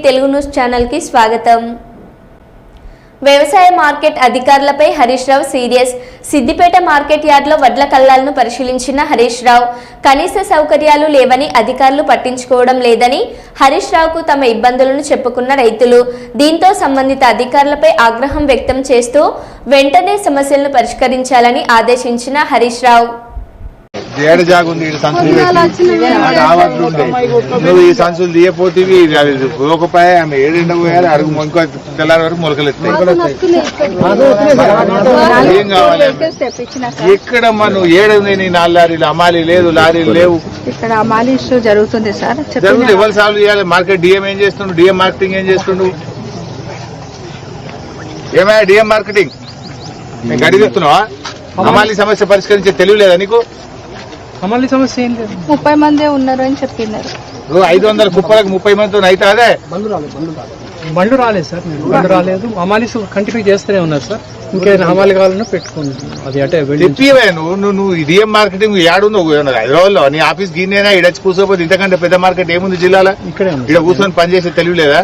Telugu news channel కి స్వాగతం. వ్యవసాయ మార్కెట్ అధికారులపై హరీష్ రావు సీరియస్. సిద్దిపేట మార్కెట్ యార్డ్లో వడ్ల కల్లాలను పరిశీలించిన హరీష్ రావు కనీస సౌకర్యాలు లేవని, అధికారులు పట్టించుకోవడం లేదని హరీష్ రావుకు తమ ఇబ్బందులను చెప్పుకున్న రైతులు. దీంతో సంబంధిత అధికారులపై ఆగ్రహం వ్యక్తం చేస్తూ వెంటనే సమస్యలను పరిష్కరించాలని ఆదేశించిన హరీష్ రావు. ఏడు జాగుంది నువ్వు ఈ సంచులు తీయపోతేవి పోకపోయా ఆమె ఏడెండ పోయాలి అడుగు ఇంకో తెల్లారి వరకు మొలకలు ఏం కావాలి ఇక్కడ మనం ఏడుంది నీ 4 లారీలు అమాలి లేదు, లారీలు లేవు. ఇక్కడ అమాలి ఇష్యూ జరుగుతుంది సార్. జరుగుతుంది. ఎవరు సాల్వ్ చేయాలి? మార్కెట్ డిఎం ఏం చేస్తుండు? డిఎం మార్కెటింగ్ ఏం చేస్తుండు? ఏమయ్యా డిఎం మార్కెటింగ్ నేను గడిపిస్తున్నావా? అమాలి సమస్య పరిష్కరించే తెలివి లేదా నీకు? అమలు సమస్య ఏం లేదు. 30 మందే ఉన్నారు అని చెప్పినారు. 500 కుప్పలకు 30 మందితో అయితే అదే బండ్లు రాలేదు సార్. బండ్లు రాలేదు. అమాలీస్ కంటిన్యూ చేస్తూనే ఉన్నారు సార్. ఇంకేదైనా హమాలి కావాలన్నా పెట్టుకుంటున్నాం. అది అంటే చెప్పివే నువ్వు డిఎం మార్కెటింగ్ ఏడుందో హైదరాబాద్ లో నీ ఆఫీస్ గిన్నెనా ఇడచ్చి కూర్చోపోతే ఇంతకంటే పెద్ద మార్కెట్ ఏముంది జిల్లాలో? ఇక్కడ కూర్చొని పనిచేసే తెలివి లేదా?